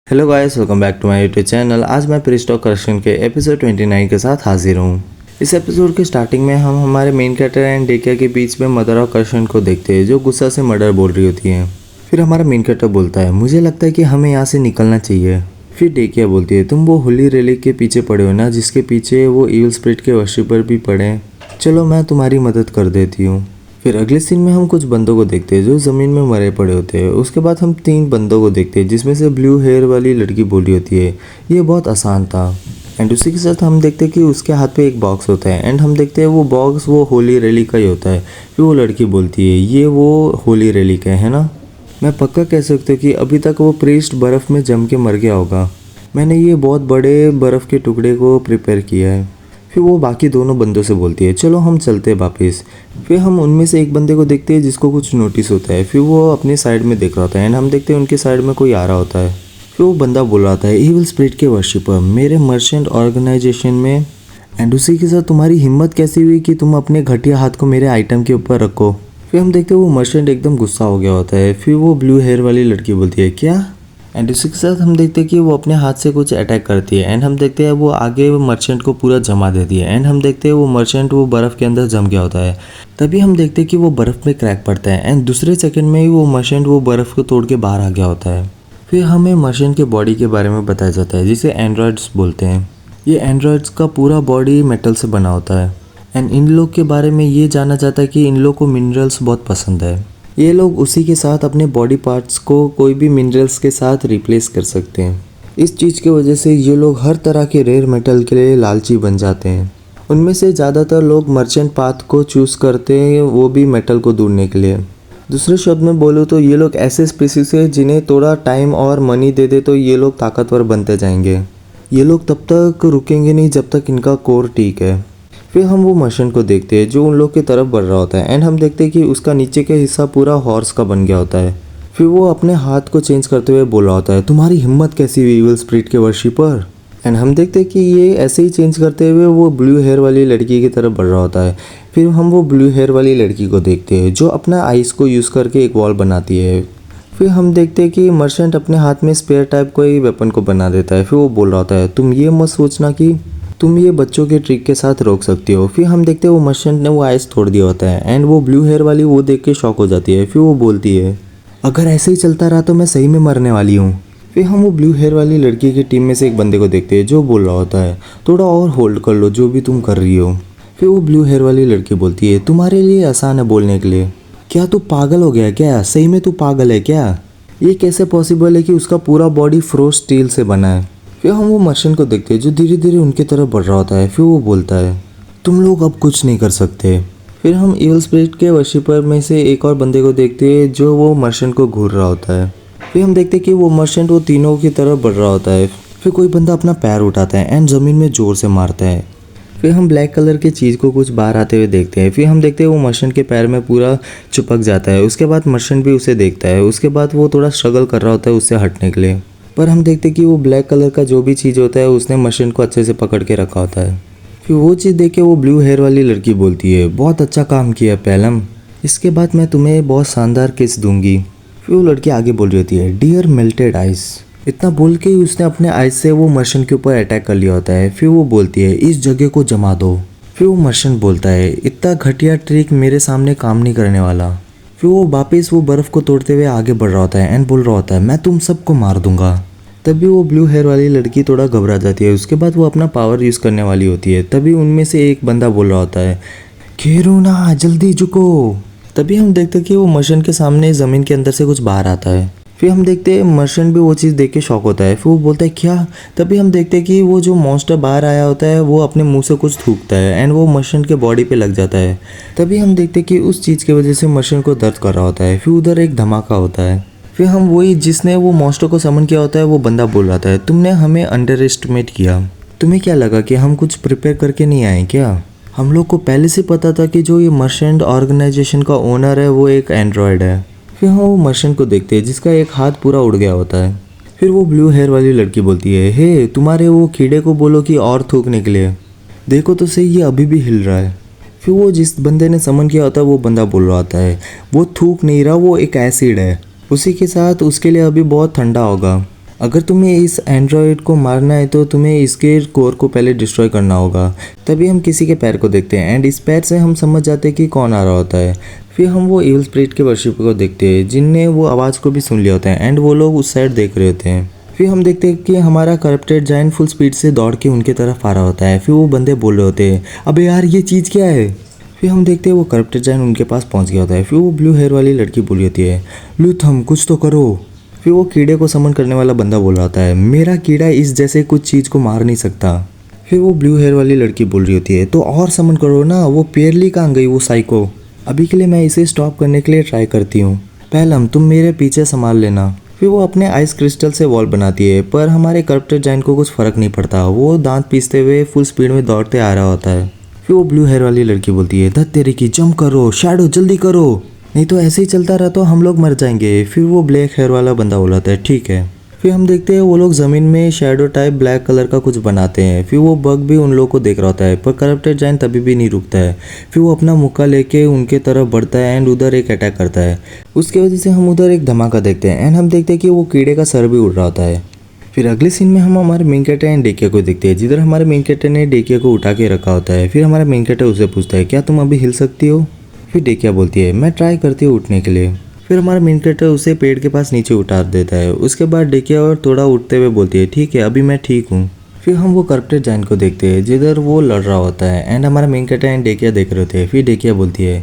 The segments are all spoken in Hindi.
Hello guys, welcome back to my YouTube channel. आज मैं प्रीस्टॉक करेक्शन के एपिसोड 29 के साथ हाजिर हूँ। इस एपिसोड के स्टार्टिंग में हम हमारे मेन कैरेक्टर एंड डेकिया के बीच में मदर ऑफ करेक्शन को देखते हैं, जो गुस्सा से मर्डर बोल रही होती है। फिर हमारा मेन कैरेक्टर बोलता है, मुझे लगता है कि हमें यहाँ से निकलना चाहिए। फिर डेकिया बोलती है, तुम वो होली रेलिक के पीछे पड़े हो ना, जिसके पीछे वो इविल स्पिरिट के वर्शिपर भी पड़े। चलो मैं तुम्हारी मदद कर देती हूँ। फिर अगले सीन में हम कुछ बंदों को देखते हैं जो ज़मीन में मरे पड़े होते हैं। उसके बाद हम 3 बंदों को देखते हैं, जिसमें से ब्लू हेयर वाली लड़की बोली होती है, ये बहुत आसान था। एंड उसी के साथ हम देखते हैं कि उसके हाथ पे एक बॉक्स होता है एंड हम देखते हैं वो बॉक्स वो होली रेलिक का ही होता है। फिर वो लड़की बोलती है, ये वो होली रेलिक है ना। मैं पक्का कह सकती हूँ कि अभी तक वो प्रीस्ट बर्फ़ में जम के मर गया होगा। मैंने ये बहुत बड़े बर्फ़ के टुकड़े को प्रिपेयर किया है। फिर वो बाकी दोनों बंदों से बोलती है, चलो हम चलते हैं वापस। फिर हम उनमें से एक बंदे को देखते हैं जिसको कुछ नोटिस होता है। फिर वो अपने साइड में देख रहा होता है एंड हम देखते हैं उनके साइड में कोई आ रहा होता है। फिर वो बंदा बोल रहा था, इविल स्पिरिट के वर्शिपर मेरे मर्चेंट ऑर्गेनाइजेशन में। एंड उसी के साथ तुम्हारी हिम्मत कैसी हुई कि तुम अपने घटिया हाथ को मेरे आइटम के ऊपर रखो। फिर हम देखते हैं वो मर्चेंट एकदम गुस्सा हो गया होता है। फिर वो ब्लू हेयर वाली लड़की बोलती है, क्या। एंड उसी के साथ हम देखते हैं कि वो अपने हाथ से कुछ अटैक करती है एंड हम देखते हैं वो आगे मर्चेंट को पूरा जमा देती है। एंड हम देखते हैं वो मर्चेंट वो बर्फ़ के अंदर जम गया होता है। तभी हम देखते हैं कि वो बर्फ़ में क्रैक पड़ता है एंड दूसरे सेकंड में ही वो मर्चेंट वो बर्फ़ को तोड़ के बाहर आ गया होता है। फिर हमें मर्चेंट के बॉडी के बारे में बताया जाता है, जिसे एंड्रॉयड्स बोलते हैं। ये एंड्रॉयड्स का पूरा बॉडी मेटल से बना होता है एंड इन लोग के बारे में ये जाना जाता है कि इन लोग को मिनरल्स बहुत पसंद है। ये लोग उसी के साथ अपने बॉडी पार्ट्स को कोई भी मिनरल्स के साथ रिप्लेस कर सकते हैं। इस चीज़ की वजह से ये लोग हर तरह के रेयर मेटल के लिए लालची बन जाते हैं। उनमें से ज़्यादातर लोग मर्चेंट पाथ को चूज़ करते हैं, वो भी मेटल को ढूंढने के लिए। दूसरे शब्द में बोलूँ तो ये लोग ऐसे स्पीसीज है जिन्हें थोड़ा टाइम और मनी दे दे तो ये लोग ताकतवर बनते जाएंगे। ये लोग तब तक रुकेंगे नहीं जब तक इनका कोर ठीक है। फिर हम वो मर्चेंट को देखते हैं जो उन लोग की तरफ बढ़ रहा होता है एंड हम देखते हैं कि उसका नीचे का हिस्सा पूरा हॉर्स का बन गया होता है। फिर वो अपने हाथ को चेंज करते हुए बोल रहा होता है, तुम्हारी हिम्मत कैसी हुई इविल स्पिरिट के वर्शिपर। एंड हम देखते हैं कि ये ऐसे ही चेंज करते हुए वो ब्लू हेयर वाली लड़की की तरफ बढ़ रहा होता है। फिर हम वो ब्लू हेयर वाली लड़की को देखते हैं जो अपना आइस को यूज़ करके एक वॉल बनाती है। फिर हम देखते हैं कि मर्चेंट अपने हाथ में स्पेयर टाइप कोई वेपन को बना देता है। फिर वो बोल रहा होता है, तुम ये मत सोचना कि तुम ये बच्चों के ट्रिक के साथ रोक सकती हो। फिर हम देखते हैं वो मर्चेंट ने वो आइस तोड़ दिया होता है एंड वो ब्लू हेयर वाली वो देख के शॉक हो जाती है। फिर वो बोलती है, अगर ऐसे ही चलता रहा तो मैं सही में मरने वाली हूँ। फिर हम वो ब्लू हेयर वाली लड़की की टीम में से एक बंदे को देखते हैं जो बोल रहा होता है, थोड़ा और होल्ड कर लो जो भी तुम कर रही हो। फिर वो ब्लू हेयर वाली लड़की बोलती है, तुम्हारे लिए आसान है बोलने के लिए। क्या तू पागल हो गया क्या? सही में तू पागल है क्या? ये कैसे पॉसिबल है कि उसका पूरा बॉडी फ्रोज स्टील से बना है। फिर हम वो मर्चेंट को देखते हैं जो धीरे धीरे उनकी तरफ बढ़ रहा होता है। फिर वो बोलता है, तुम लोग अब कुछ नहीं कर सकते। फिर हम इविल स्पिरिट के वर्शिपर में से एक और बंदे को देखते हैं जो वो मर्चेंट को घूर रहा होता है। फिर हम देखते हैं कि वो मर्चेंट वो तीनों की तरफ बढ़ रहा होता है। फिर कोई बंदा अपना पैर उठाता है एंड ज़मीन में ज़ोर से मारता है। फिर हम ब्लैक कलर की चीज़ को कुछ बाहर आते हुए देखते हैं। फिर हम देखते हैं वो मर्चेंट के पैर में पूरा चिपक जाता है। उसके बाद मर्चेंट भी उसे देखता है। उसके बाद वो थोड़ा स्ट्रगल कर रहा होता है उससे हटने के लिए, पर हम देखते हैं कि वो ब्लैक कलर का जो भी चीज़ होता है उसने मर्चेंट को अच्छे से पकड़ के रखा होता है। फिर वो चीज़ देख के वो ब्लू हेयर वाली लड़की बोलती है, बहुत अच्छा काम किया पैलम, इसके बाद मैं तुम्हें बहुत शानदार किस दूंगी। फिर वो लड़की आगे बोल रही होती है, डियर मेल्टेड आइस। इतना बोल के ही उसने अपने आइस से वो मर्चेंट के ऊपर अटैक कर लिया होता है। फिर वो बोलती है, इस जगह को जमा दो। फिर वो मर्चेंट बोलता है, इतना घटिया ट्रिक मेरे सामने काम नहीं करने वाला। फिर वो वापस वो बर्फ़ को तोड़ते हुए आगे बढ़ रहा होता है एंड बोल रहा होता है, मैं तुम सबको मार दूंगा। तभी वो ब्लू हेयर वाली लड़की थोड़ा घबरा जाती है। उसके बाद वो अपना पावर यूज़ करने वाली होती है। तभी उनमें से एक बंदा बोल रहा होता है, खेरूना जल्दी झुको। तभी हम देखते हैं कि वो मर्चेंट के सामने ज़मीन के अंदर से कुछ बाहर आता है। फिर हम देखते हैं मर्चेंट भी वो चीज़ देख के शॉक होता है। फिर वो बोलता है, क्या। तभी हम देखते हैं कि वो जो मॉन्स्टर बाहर आया होता है वो अपने मुंह से कुछ थूकता है एंड वो मर्चेंट के बॉडी पे लग जाता है। तभी हम देखते हैं कि उस चीज़ की वजह से मर्चेंट को दर्द कर रहा होता है। फिर उधर एक धमाका होता है। फिर हम वही जिसने वो मॉन्स्टर को समन किया होता है वो बंदा बोल रहा था, तुमने हमें अंडर एस्टिमेट किया। तुम्हें क्या लगा कि हम कुछ प्रिपेयर करके नहीं आए क्या? हम लोग को पहले से पता था कि जो ये मर्चेंट ऑर्गेनाइजेशन का ओनर है वो एक एंड्रॉयड है। फिर हम वो मर्चेंट को देखते हैं जिसका एक हाथ पूरा उड़ गया होता है। फिर वो ब्लू हेयर वाली लड़की बोलती है, हे तुम्हारे वो कीड़े को बोलो कि और थूकने के लिए, देखो तो सही ये अभी भी हिल रहा है। फिर वो जिस बंदे ने समन किया होता है वो बंदा बोल रहा होता है, वो थूक नहीं रहा, वो एक एसिड है, उसी के साथ उसके लिए अभी बहुत ठंडा होगा। अगर तुम्हें इस एंड्रॉयड को मारना है तो तुम्हें इसके कोर को पहले डिस्ट्रॉय करना होगा। तभी हम किसी के पैर को देखते हैं एंड इस पैर से हम समझ जाते हैं कि कौन आ रहा होता है। फिर हम वो इविल स्पिरिट के वर्शिपर को देखते हैं जिनने वो आवाज़ को भी सुन लिया होता है एंड वो लोग उस साइड देख रहे होते हैं। फिर हम देखते हैं कि हमारा करप्टेड जायंट फुल स्पीड से दौड़ के उनके तरफ आ रहा होता है। फिर वो बंदे बोल रहे होते हैं, अबे यार ये चीज़ क्या है। फिर हम देखते हैं वो करप्टेड जायंट उनके पास पहुंच गया होता है। फिर वो ब्लू हेयर वाली लड़की बोली होती है, लूथम कुछ तो करो। फिर वो कीड़े को समन करने वाला बंदा बोल रहा होता है, मेरा कीड़ा इस जैसे कुछ चीज़ को मार नहीं सकता। फिर वो ब्लू हेयर वाली लड़की बोल रही होती है, तो और समन करो ना, वो पेरली कहाँ गई वो साइको। अभी के लिए मैं इसे स्टॉप करने के लिए ट्राई करती हूँ, पहलम तुम मेरे पीछे संभाल लेना। फिर वो अपने आइस क्रिस्टल से वॉल बनाती है पर हमारे करप्टेड जायंट को कुछ फर्क नहीं पड़ता। वो दांत पीसते हुए फुल स्पीड में दौड़ते आ रहा होता है। फिर वो ब्लू हेयर वाली लड़की बोलती है, धत तेरे की, जंप करो शैडो, जल्दी करो, नहीं तो ऐसे ही चलता रहा तो हम लोग मर जाएंगे। फिर वो ब्लैक हेयर वाला बंदा बोलाता है, ठीक है। फिर हम देखते हैं वो लोग ज़मीन में शैडो टाइप ब्लैक कलर का कुछ बनाते हैं। फिर वो बग भी उन लोगों को देख रहा होता है पर करप्टेड जायंट तभी भी नहीं रुकता है। फिर वो अपना मुक्का लेके उनके तरफ बढ़ता है एंड उधर एक अटैक करता है। उसकी वजह से हम उधर एक धमाका देखते हैं एंड हम देखते हैं कि वो कीड़े का सर भी उड़ रहा होता है। फिर अगले सीन में हम हमारे मेन कैरेक्टर एंड डेकिया को देखते हैं जिधर हमारे मेन कैरेक्टर ने डेकिया को उठा के रखा होता है। फिर हमारा मेन कैरेक्टर उससे पूछता है, क्या तुम अभी हिल सकती हो। फिर डेकिया बोलती है, मैं ट्राई करती हूँ उठने के लिए। फिर हमारा मेन कैरेक्टर उसे पेड़ के पास नीचे उतार देता है। उसके बाद डेकिया और थोड़ा उठते हुए बोलती है, ठीक है अभी मैं ठीक हूँ। फिर हम वो करप्टेड जायंट को देखते हैं जिधर वो लड़ रहा होता है एंड हमारा मेन कैरेक्टर एंड डेकिया देख रहे होते हैं। फिर डेकिया बोलती है,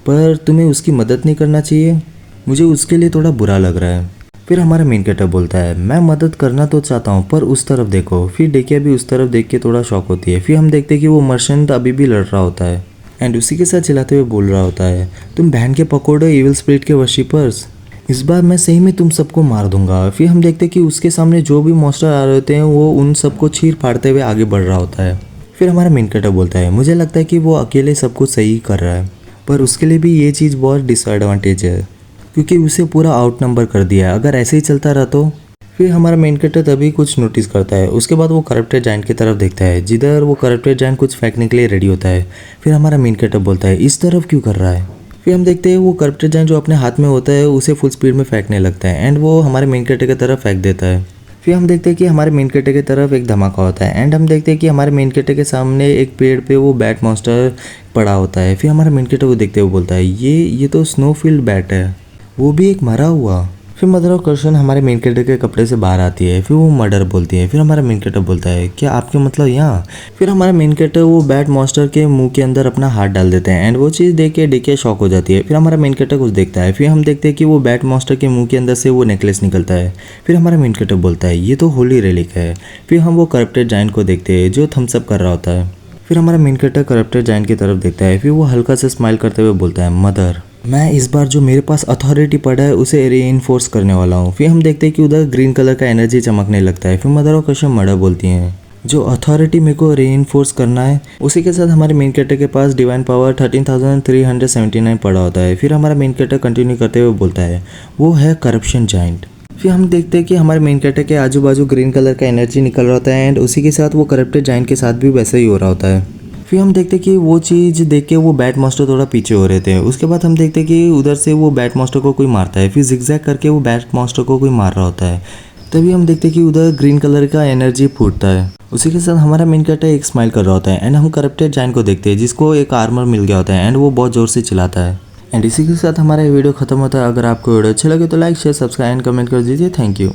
पर तुम्हें उसकी मदद नहीं करना चाहिए, मुझे उसके लिए थोड़ा बुरा लग रहा है। फिर हमारा मेन कैरेक्टर बोलता है, मैं मदद करना तो चाहता हूँ पर उस तरफ देखो। फिर डेकिया भी उस तरफ देख के थोड़ा शॉक होती है। फिर हम देखते हैं कि वो मर्चेंट अभी भी लड़ रहा होता है एंड उसी के साथ चिल्लाते हुए बोल रहा होता है, तुम बहन के पकौड़े इविल स्पिरिट के वर्शिपर्स, इस बार मैं सही में तुम सबको मार दूंगा। फिर हम देखते हैं कि उसके सामने जो भी मॉन्स्टर आ रहे होते हैं वो उन सबको चीर फाड़ते हुए आगे बढ़ रहा होता है। फिर हमारा मेन कैरेक्टर बोलता है, मुझे लगता है कि वो अकेले सब कुछ सही कर रहा है पर उसके लिए भी ये चीज़ बहुत डिसएडवांटेज है क्योंकि उसे पूरा आउट नंबर कर दिया है, अगर ऐसे ही चलता रहा तो। फिर हमारा मेन कैरेक्टर तभी कुछ नोटिस करता है। उसके बाद वो करप्टेड जायंट की तरफ देखता है जिधर वो करप्टेड जायंट कुछ फेंकने के लिए रेडी होता है। फिर हमारा मेन कैरेक्टर बोलता है, इस तरफ क्यों कर रहा है। फिर हम देखते हैं वो करप्टेड जायंट जो अपने हाथ में होता है उसे फुल स्पीड में फेंकने लगता है एंड वो हमारे मेन कैरेक्टर की तरफ फेंक देता है। फिर हम देखते हैं कि हमारे मेन कैरेक्टर की तरफ एक धमाका होता है एंड हम देखते हैं कि हमारे मेन कैरेक्टर के सामने एक पेड़ पे वो बैट मॉन्स्टर पड़ा होता है। फिर हमारा मेन कैरेक्टर वो देखते हुए बोलता है, ये तो स्नोफील्ड बैट है, वो भी एक मरा हुआ। फिर मदर ऑफ कर्शन हमारे मेन कैरेक्टर के कपड़े से बाहर आती है। फिर वो मर्डर बोलती है। फिर हमारा मेन कैरेक्टर बोलता है, क्या आपके मतलब यहाँ। फिर हमारा मेन कैरेक्टर वो बैट मॉन्स्टर के मुंह के अंदर अपना हाथ डाल देते हैं एंड वो चीज़ देख के डेकिया शॉक हो जाती है। फिर हमारा मेन कैरेक्टर कुछ देखता है। फिर हम देखते हैं कि वो बैट मॉन्स्टर के मुंह के अंदर से वो नेकलेस निकलता है। फिर हमारा मेन कैरेक्टर बोलता है, ये तो होली रेलिक है। फिर हम वो करप्टेड जायंट को देखते हैं जो थम्स अप कर रहा होता है। फिर हमारा मेन कैरेक्टर करप्टेड जायंट की तरफ देखता है। फिर वो हल्का से स्माइल करते हुए बोलता है, मदर मैं इस बार जो मेरे पास अथॉरिटी पड़ा है उसे रीइंफोर्स करने वाला हूँ। फिर हम देखते हैं कि उधर ग्रीन कलर का एनर्जी चमकने लगता है। फिर मदर ऑफ कर्शन मर्डर बोलती हैं, जो अथॉरिटी मेरे को रीइंफोर्स करना है। उसी के साथ हमारे मेन कैरेक्टर के पास डिवाइन पावर 13,379 पड़ा होता है। फिर हमारा मेन कैरेक्टर कंटिन्यू करते हुए बोलता है, वो है करप्शन जायंट। फिर हम देखते हैं कि हमारे मेन कैरेक्टर के आजू बाजू ग्रीन कलर का एनर्जी निकल रहा होता है एंड उसी के साथ वो करप्टेड जायंट के साथ भी वैसा ही हो रहा होता है। फिर हम देखते हैं कि वो चीज़ देख के वो बैट मॉन्स्टर थोड़ा पीछे हो रहे थे। उसके बाद हम देखते हैं कि उधर से वो बैट मॉन्स्टर को कोई मारता है। फिर जिगजैग करके वो बैट मॉन्स्टर को कोई मार रहा होता है। तभी हम देखते हैं कि उधर ग्रीन कलर का एनर्जी फूटता है। उसी के साथ हमारा मेन कैरेक्टर एक स्माइल कर रहा होता है एंड हम करप्टेड जायंट को देखते हैं जिसको एक आर्मर मिल गया होता है एंड वो बहुत ज़ोर से चिल्लाता है। एंड इसी के साथ हमारा ये वीडियो खत्म होता है। अगर आपको वीडियो अच्छा लगे तो like share subscribe and comment कर दीजिए। Thank you.